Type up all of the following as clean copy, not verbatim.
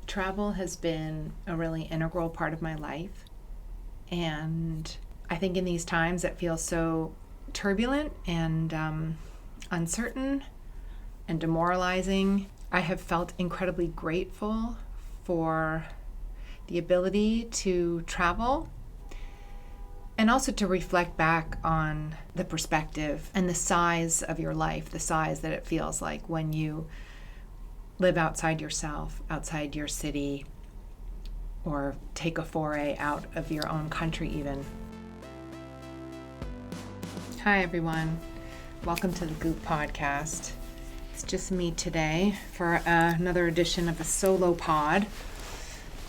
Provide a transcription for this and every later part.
Travel has been a really integral part of my life. And I think in these times that feel so turbulent and uncertain and demoralizing, I have felt incredibly grateful for the ability to travel and also to reflect back on the perspective and the size of your life, the size that it feels like when you live outside yourself, outside your city, or take a foray out of your own country even. Hi everyone, welcome to the Goop podcast. It's just me today for another edition of a solo pod.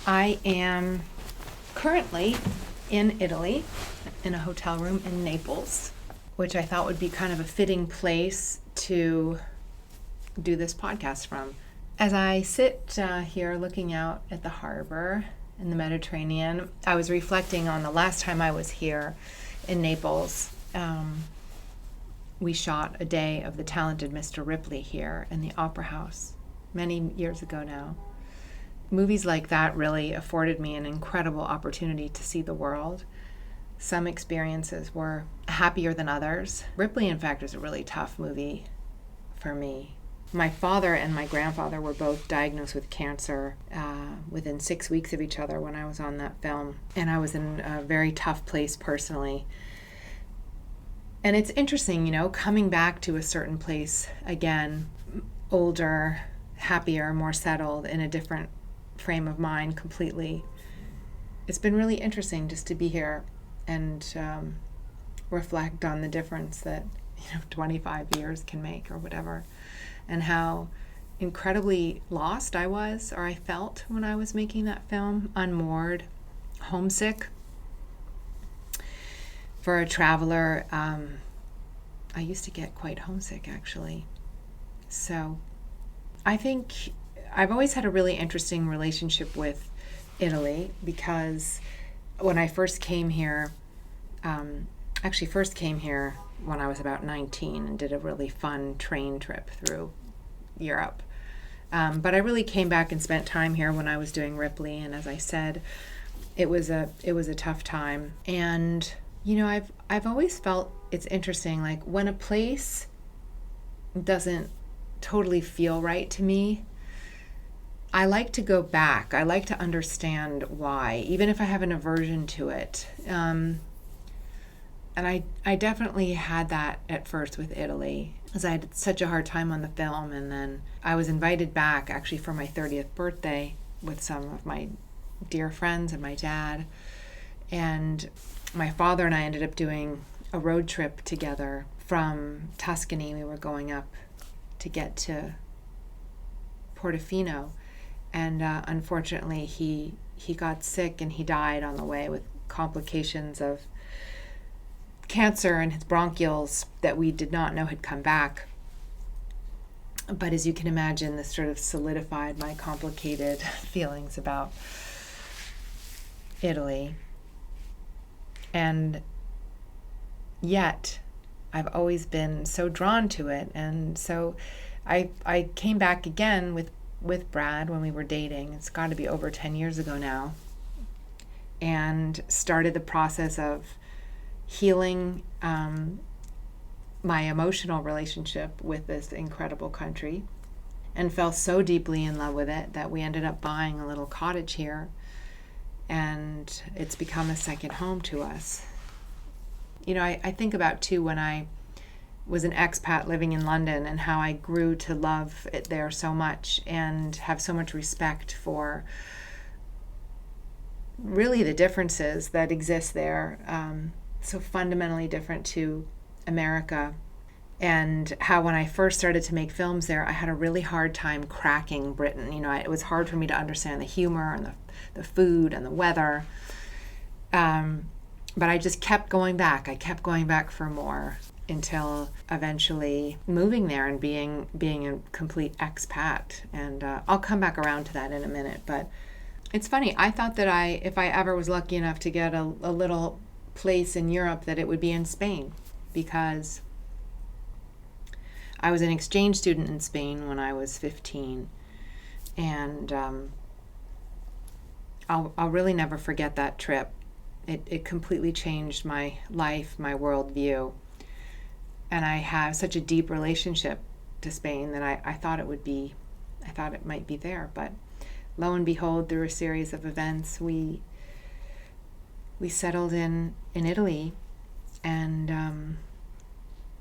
I am currently in Italy, in a hotel room in Naples, which I thought would be kind of a fitting place to do this podcast from. As I sit here looking out at the harbor in the Mediterranean, I was reflecting on the last time I was here in Naples. We shot a day of The Talented Mr. Ripley here in the Opera House many years ago now. Movies like that really afforded me an incredible opportunity to see the world. Some experiences were happier than others. Ripley, in fact, is a really tough movie for me. My father and my grandfather were both diagnosed with cancer within 6 weeks of each other when I was on that film. And I was in a very tough place personally. And it's interesting, coming back to a certain place again, older, happier, more settled, in a different frame of mind completely. It's been really interesting just to be here and reflect on the difference that 25 years can make or whatever, and how incredibly lost I was, or I felt when I was making that film, unmoored, homesick. For a traveler, I used to get quite homesick actually. So I think I've always had a really interesting relationship with Italy, because when I first came here, first came here when I was about 19 and did a really fun train trip through Europe. But I really came back and spent time here when I was doing Ripley, and as I said, it was a tough time. And I've always felt it's interesting, like when a place doesn't totally feel right to me, I like to go back. I like to understand why, even if I have an aversion to it. And I definitely had that at first with Italy, as I had such a hard time on the film. And then I was invited back actually for my 30th birthday with some of my dear friends and my dad. And my father and I ended up doing a road trip together from Tuscany. We were going up to get to Portofino. And unfortunately, he got sick and he died on the way with complications of cancer in his bronchioles that we did not know had come back. But as you can imagine, this sort of solidified my complicated feelings about Italy. And yet, I've always been so drawn to it. And so I came back again with Brad when we were dating. It's got to be over 10 years ago now. And started the process of healing my emotional relationship with this incredible country, and fell so deeply in love with it that we ended up buying a little cottage here, and it's become a second home to us. I think about too when I was an expat living in London and how I grew to love it there so much and have so much respect for really the differences that exist there, so fundamentally different to America. And how when I first started to make films there, I had a really hard time cracking Britain. It was hard for me to understand the humor and the food and the weather. But I just kept going back. I kept going back for more until eventually moving there and being a complete expat. And I'll come back around to that in a minute. But it's funny. I thought that if I ever was lucky enough to get a little place in Europe, that it would be in Spain, because I was an exchange student in Spain when I was 15, and I'll really never forget that trip. It completely changed my life, my worldview. And I have such a deep relationship to Spain that I thought it might be there. But lo and behold, through a series of events, we settled in Italy, and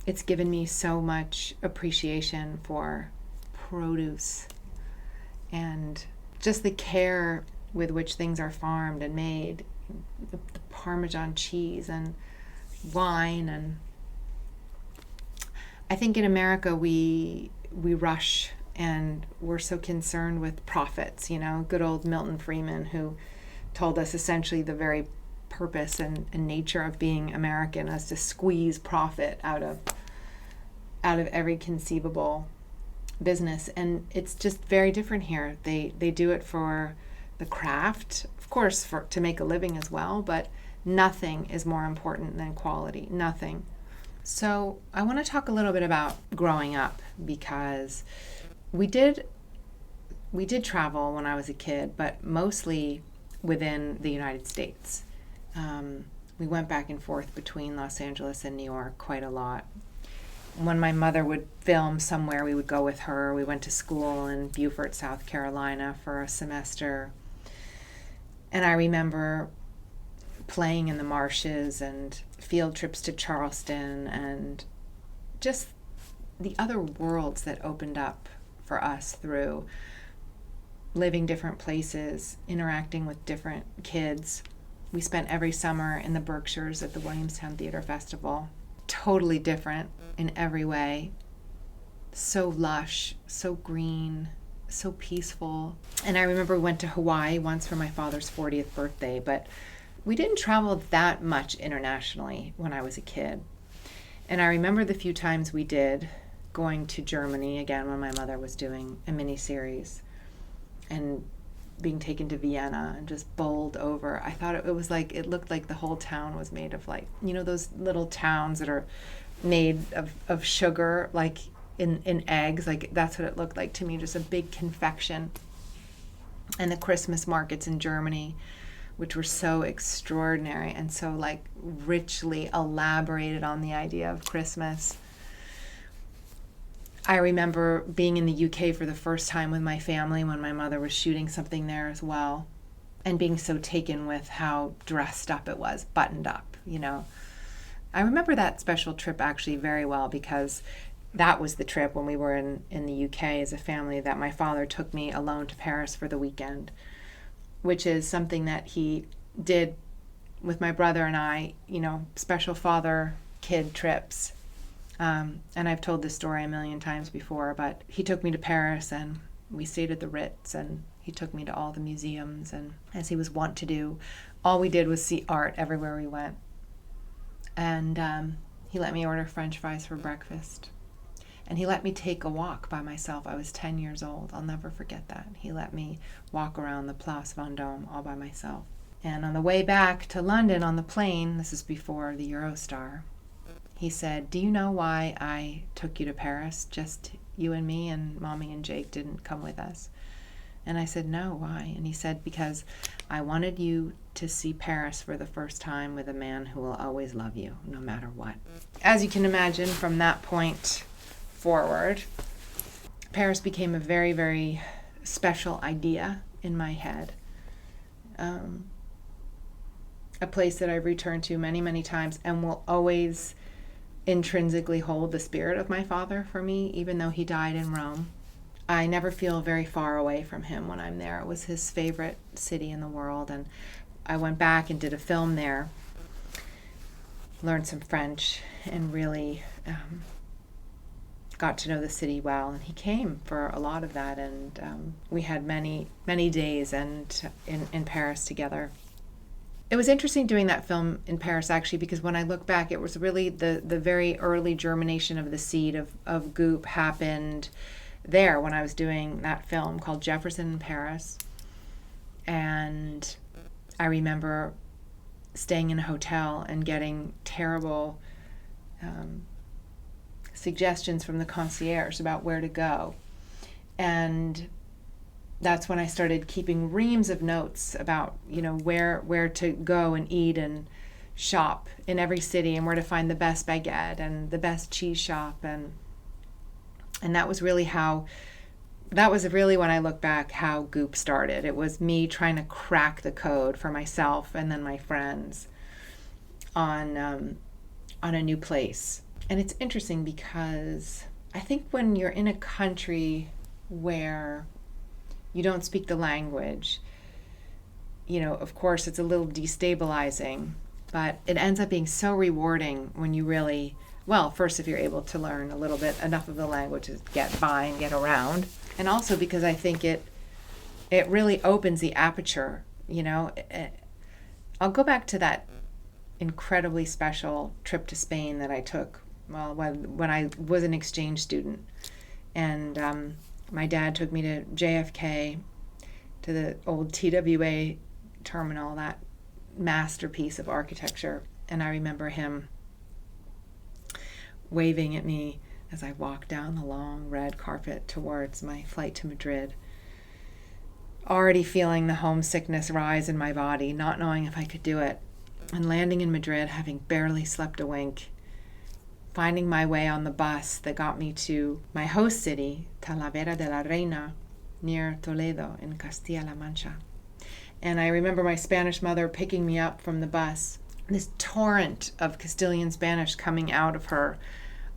it's given me so much appreciation for produce and just the care with which things are farmed and made, the Parmesan cheese and wine. And I think in America we rush and we're so concerned with profits. Good old Milton Friedman, who told us essentially the very purpose and nature of being American is to squeeze profit out of every conceivable business. And it's just very different here. They do it for the craft, of course, to make a living as well, but nothing is more important than quality. Nothing. So I want to talk a little bit about growing up, because we did travel when I was a kid, but mostly within the United States. We went back and forth between Los Angeles and New York quite a lot. When my mother would film somewhere, we would go with her. We went to school in Beaufort, South Carolina for a semester. And I remember playing in the marshes and field trips to Charleston and just the other worlds that opened up for us through living different places, interacting with different kids. We spent every summer in the Berkshires at the Williamstown Theater Festival. Totally different in every way. So lush, so green, so peaceful. And I remember we went to Hawaii once for my father's 40th birthday, but we didn't travel that much internationally when I was a kid. And I remember the few times we did, going to Germany, again, when my mother was doing a miniseries, and being taken to Vienna and just bowled over. I thought it looked like the whole town was made of those little towns that are made of sugar, like in eggs. Like that's what it looked like to me, just a big confection. And the Christmas markets in Germany, which were so extraordinary and so richly elaborated on the idea of Christmas. I remember being in the UK for the first time with my family when my mother was shooting something there as well, and being so taken with how dressed up it was, buttoned up, I remember that special trip actually very well, because that was the trip when we were in the UK as a family that my father took me alone to Paris for the weekend, which is something that he did with my brother and I, special father-kid trips. And I've told this story a million times before, but he took me to Paris and we stayed at the Ritz, and he took me to all the museums, and as he was wont to do, all we did was see art everywhere we went. And he let me order French fries for breakfast. And he let me take a walk by myself. I was 10 years old. I'll never forget that. He let me walk around the Place Vendôme all by myself. And on the way back to London on the plane, this is before the Eurostar, he said, "Do you know why I took you to Paris? Just you and me, and Mommy and Jake didn't come with us." And I said, "No, why?" And he said, "Because I wanted you to see Paris for the first time with a man who will always love you, no matter what." As you can imagine, from that point forward, Paris became a very, very special idea in my head. A place that I've returned to many, many times and will always intrinsically hold the spirit of my father for me, even though he died in Rome. I never feel very far away from him when I'm there. It was his favorite city in the world, and I went back and did a film there, learned some French, and really got to know the city well. And he came for a lot of that, and we had many, many days and in Paris together. It was interesting doing that film in Paris, actually, because when I look back, it was really the very early germination of the seed of Goop happened there when I was doing that film called Jefferson in Paris. And I remember staying in a hotel and getting terrible suggestions from the concierge about where to go. And that's when I started keeping reams of notes about, where to go and eat and shop in every city, and where to find the best baguette and the best cheese shop. And that was really when I look back, how Goop started. It was me trying to crack the code for myself and then my friends on a new place. And it's interesting because I think when you're in a country where you don't speak the language, of course it's a little destabilizing, but it ends up being so rewarding when you really, first if you're able to learn a little bit, enough of the language to get by and get around. And also because I think it really opens the aperture, I'll go back to that incredibly special trip to Spain that I took when I was an exchange student. And my dad took me to JFK, to the old TWA terminal, that masterpiece of architecture. And I remember him waving at me as I walked down the long red carpet towards my flight to Madrid, already feeling the homesickness rise in my body, not knowing if I could do it, and landing in Madrid, having barely slept a wink, finding my way on the bus that got me to my host city, Talavera de la Reina, near Toledo in Castilla-La Mancha. And I remember my Spanish mother picking me up from the bus, this torrent of Castilian Spanish coming out of her.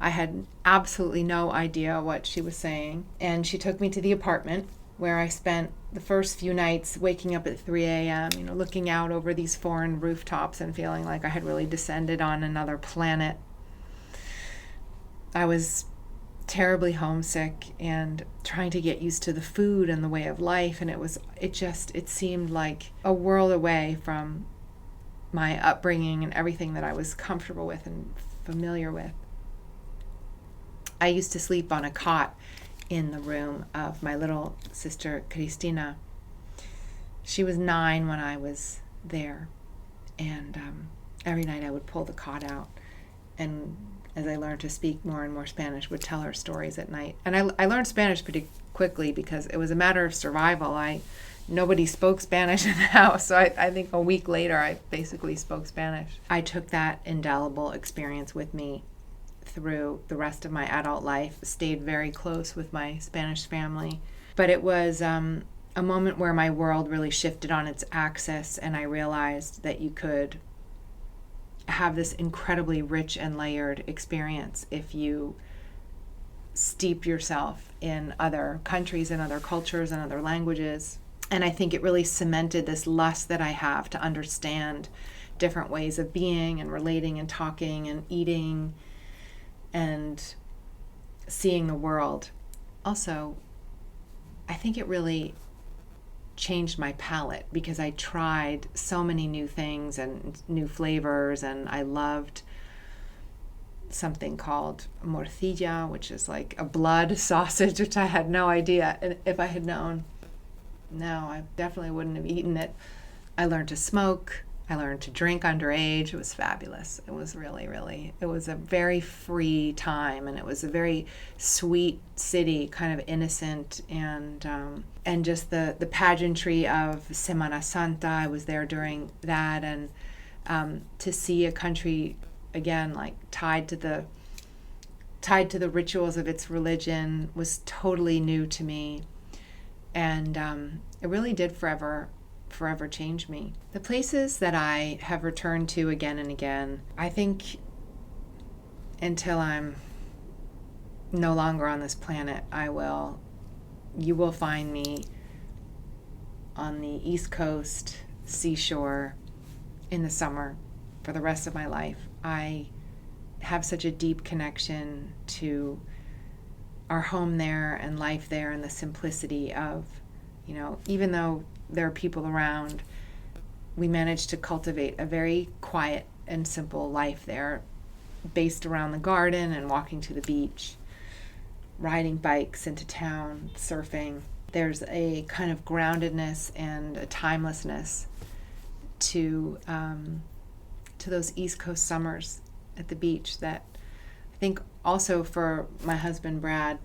I had absolutely no idea what she was saying. And she took me to the apartment where I spent the first few nights waking up at 3 a.m., looking out over these foreign rooftops and feeling like I had really descended on another planet. I was terribly homesick and trying to get used to the food and the way of life, and it seemed like a world away from my upbringing and everything that I was comfortable with and familiar with. I used to sleep on a cot in the room of my little sister Cristina. She was 9 when I was there, and every night I would pull the cot out, and as I learned to speak more and more Spanish, would tell her stories at night. And I learned Spanish pretty quickly because it was a matter of survival. Nobody spoke Spanish in the house, so I think a week later I basically spoke Spanish. I took that indelible experience with me through the rest of my adult life, stayed very close with my Spanish family. But it was a moment where my world really shifted on its axis, and I realized that you could have this incredibly rich and layered experience if you steep yourself in other countries and other cultures and other languages. And I think it really cemented this lust that I have to understand different ways of being and relating and talking and eating and seeing the world. Also, I think it really changed my palate because I tried so many new things and new flavors, and I loved something called morcilla, which is like a blood sausage, which I had no idea. And if I had known, no, I definitely wouldn't have eaten it. I learned to smoke. I learned to drink underage. It was fabulous. It was it was a very free time, and it was a very sweet city, kind of innocent, and just the pageantry of Semana Santa. I was there during that, and to see a country again like tied to the rituals of its religion was totally new to me, and it really did forever change me. The places that I have returned to again and again, I think until I'm no longer on this planet, you will find me on the East Coast seashore in the summer for the rest of my life. I have such a deep connection to our home there and life there and the simplicity of, even though there are people around, we managed to cultivate a very quiet and simple life there, based around the garden and walking to the beach, riding bikes into town, surfing. There's a kind of groundedness and a timelessness to those East Coast summers at the beach that I think also for my husband Brad,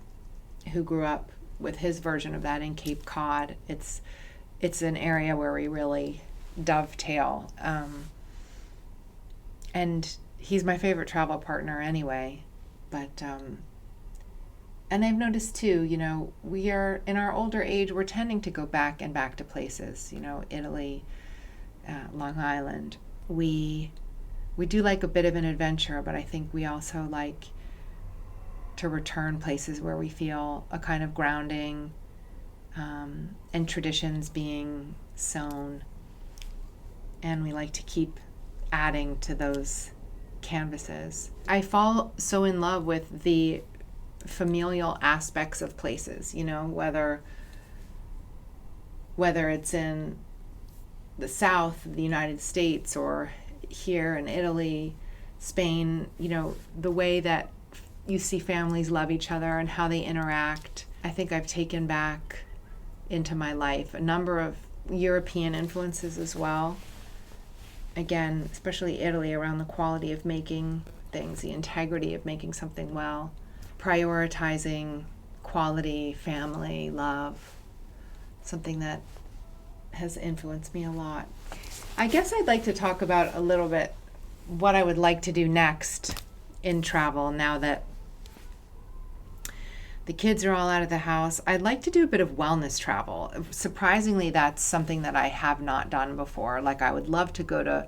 who grew up with his version of that in Cape Cod. It's an area where we really dovetail. And he's my favorite travel partner anyway. But, and I've noticed too, we are, in our older age, we're tending to go back to places, Italy, Long Island. We do like a bit of an adventure, but I think we also like to return places where we feel a kind of grounding, and traditions being sown. And we like to keep adding to those canvases. I fall so in love with the familial aspects of places, whether it's in the South of the United States or here in Italy, Spain, the way that you see families love each other and how they interact. I think I've taken back into my life a number of European influences as well. Again, especially Italy, around the quality of making things, the integrity of making something well, prioritizing quality, family, love, something that has influenced me a lot. I guess I'd like to talk about a little bit what I would like to do next in travel now that the kids are all out of the house. I'd like to do a bit of wellness travel. Surprisingly, that's something that I have not done before. Like, I would love to go to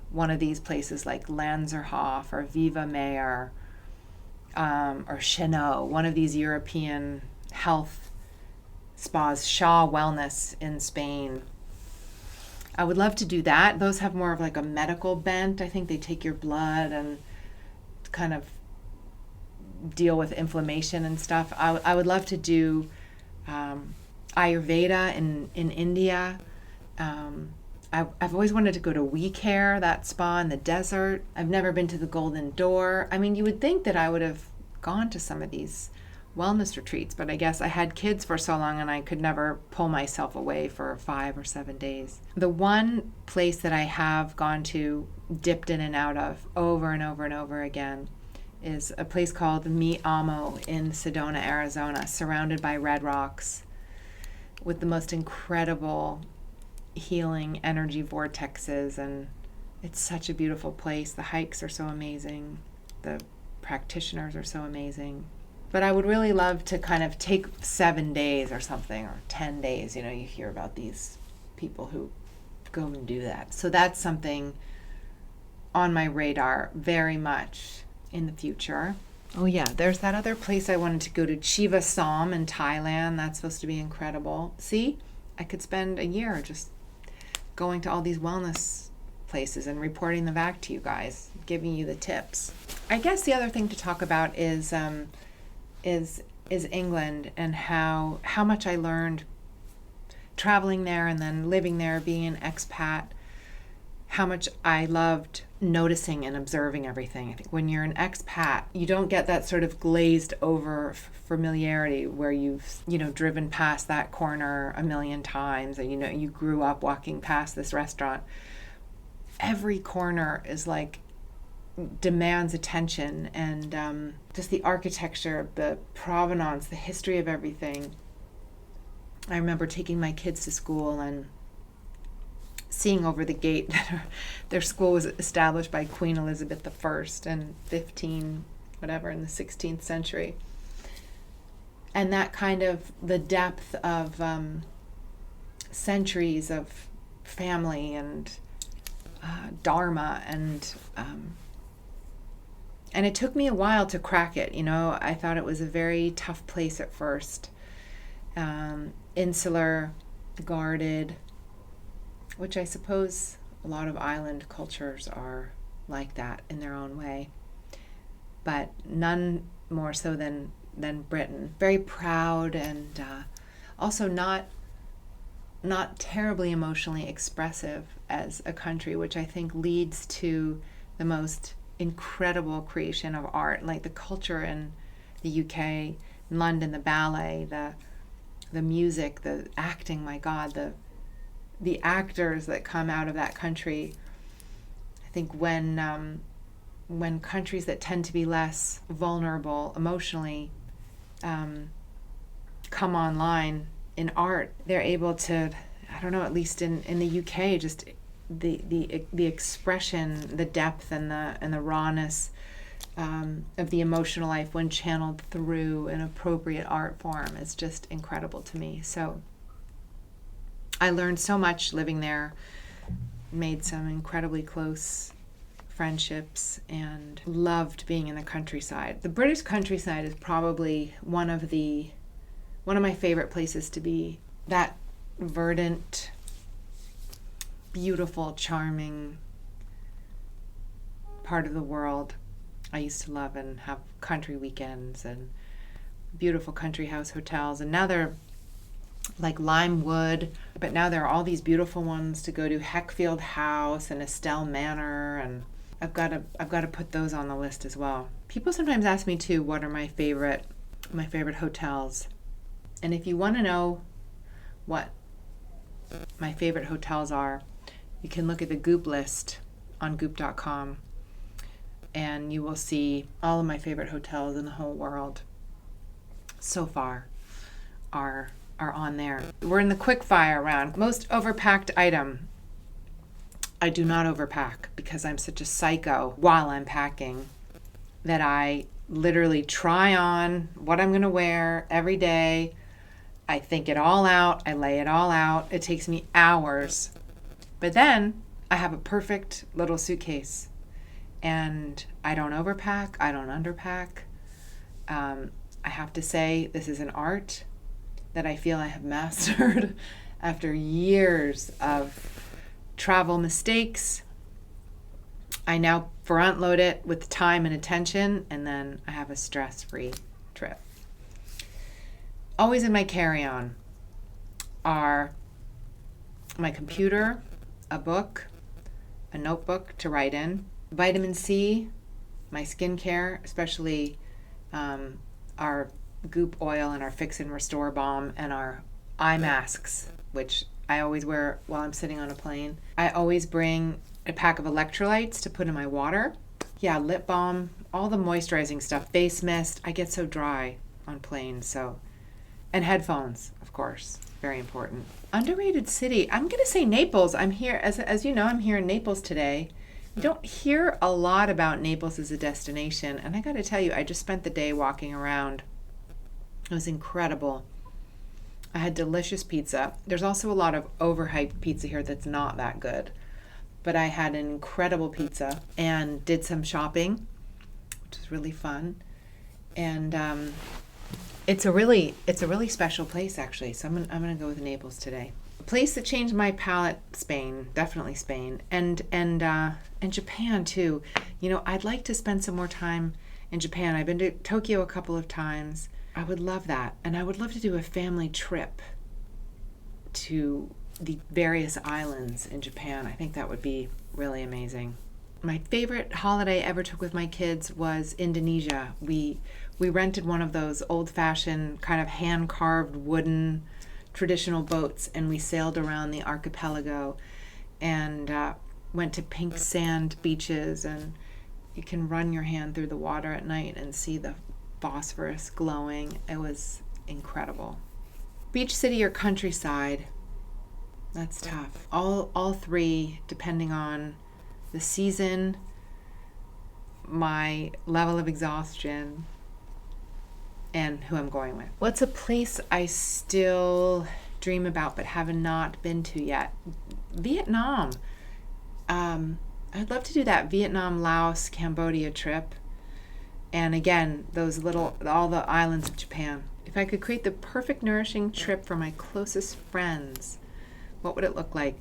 one of these places like Lanzerhof or Viva Mayer, or Chenot, one of these European health spas, Shaw Wellness in Spain. I would love to do that. Those have more of like a medical bent. I think they take your blood and kind of deal with inflammation and stuff. I would love to do Ayurveda in India. I've always wanted to go to We Care, that spa in the desert. I've never been to the Golden Door. I mean, you would think that I would have gone to some of these wellness retreats, but I guess I had kids for so long and I could never pull myself away for 5 or 7 days. The one place that I have gone to, dipped in and out of over and over and over again, is a place called Mi Amo in Sedona, Arizona, surrounded by red rocks with the most incredible healing energy vortexes, and it's such a beautiful place. The hikes are so amazing. The practitioners are so amazing. But I would really love to kind of take 7 days or something, or 10 days. You hear about these people who go and do that. So that's something on my radar very much in the future. Oh yeah, there's that other place I wanted to go to, Chiva Som in Thailand. That's supposed to be incredible. See, I could spend a year just going to all these wellness places and reporting them back to you guys, giving you the tips. I guess the other thing to talk about is England, and how much I learned traveling there and then living there, being an expat, how much I loved noticing and observing everything. I think when you're an expat, you don't get that sort of glazed over familiarity where you've, driven past that corner a million times, and you grew up walking past this restaurant. Every corner is like demands attention, and just the architecture, the provenance, the history of everything. I remember taking my kids to school and seeing over the gate that their school was established by Queen Elizabeth I in in the 16th century. And that kind of the depth of centuries of family and dharma, and it took me a while to crack it. I thought it was a very tough place at first. Insular, guarded, which I suppose a lot of island cultures are like that in their own way, but none more so than Britain. Very proud, and also not terribly emotionally expressive as a country, which I think leads to the most incredible creation of art, like the culture in the UK, in London, the ballet, the music, the acting. My God, the actors that come out of that country. I think when countries that tend to be less vulnerable emotionally come online in art. They're able to, I don't know, at least in the UK, just the expression, the depth and the rawness of the emotional life when channeled through an appropriate art form is just incredible to me. So I learned so much living there, made some incredibly close friendships, and loved being in the countryside. The British countryside is probably one of my favorite places to be. That verdant, beautiful, charming part of the world I used to love, and have country weekends and beautiful country house hotels. And now they're like Limewood, but now there are all these beautiful ones to go to, Heckfield House and Estelle Manor, and I've got to put those on the list as well. People sometimes ask me too, what are my favorite hotels? And if you want to know what my favorite hotels are, you can look at the Goop list on goop.com, and you will see all of my favorite hotels in the whole world so far are on there. We're in the Quickfire round. Most overpacked item. I do not overpack because I'm such a psycho while I'm packing that I literally try on what I'm going to wear every day. I think it all out. I lay it all out. It takes me hours. But then I have a perfect little suitcase, and I don't overpack. I don't underpack. I have to say, this is an art that I feel I have mastered after years of travel mistakes. I now front load it with time and attention, and then I have a stress-free trip. Always in my carry-on are my computer, a book, a notebook to write in, vitamin C, my skincare, especially our Goop oil and our Fix and Restore balm, and our eye masks, which I always wear while I'm sitting on a plane. I always bring a pack of electrolytes to put in my water. Yeah, lip balm, all the moisturizing stuff, face mist. I get so dry on planes, so. And headphones, of course, very important. Underrated city, I'm going to say Naples. I'm here, as you know, I'm here in Naples today. You don't hear a lot about Naples as a destination, and I got to tell you, I just spent the day walking around. It was incredible. I had delicious pizza. There's also a lot of overhyped pizza here that's not that good. But I had an incredible pizza and did some shopping, which was really fun. And it's a really special place, actually. So I'm gonna go with Naples today. A place that changed my palate, Spain, definitely Spain, and Japan too. You know, I'd like to spend some more time in Japan. I've been to Tokyo a couple of times. I would love that. And I would love to do a family trip to the various islands in Japan. I think that would be really amazing. My favorite holiday I ever took with my kids was Indonesia. We rented one of those old-fashioned kind of hand-carved wooden traditional boats, and we sailed around the archipelago and went to pink sand beaches, and you can run your hand through the water at night and see the phosphorus glowing. It was incredible. Beach city or countryside? That's tough. All three, depending on the season, my level of exhaustion, and who I'm going with. What's a place I still dream about but have not been to yet? Vietnam. I'd love to do that Vietnam, Laos, Cambodia trip. And again, all the islands of Japan. If I could create the perfect nourishing trip for my closest friends, what would it look like?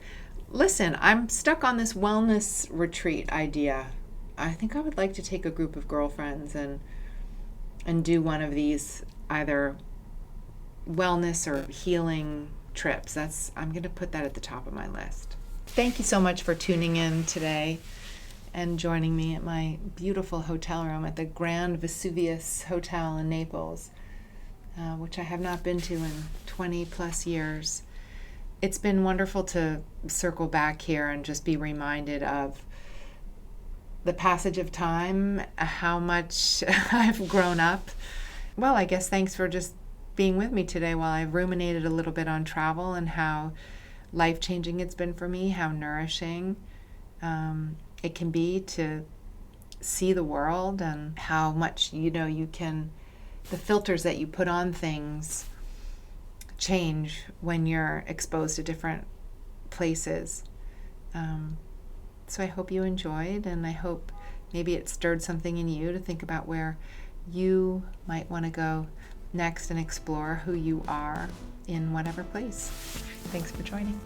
Listen, I'm stuck on this wellness retreat idea. I think I would like to take a group of girlfriends and do one of these either wellness or healing trips. I'm going to put that at the top of my list. Thank you so much for tuning in today and joining me at my beautiful hotel room at the Grand Vesuvius Hotel in Naples, which I have not been to in 20 plus years. It's been wonderful to circle back here and just be reminded of the passage of time, how much I've grown up. Well, I guess thanks for just being with me today while I ruminated a little bit on travel and how life-changing it's been for me, how nourishing it can be to see the world, and how much, you can, the filters that you put on things change when you're exposed to different places. So I hope you enjoyed, and I hope maybe it stirred something in you to think about where you might want to go next and explore who you are in whatever place. Thanks for joining.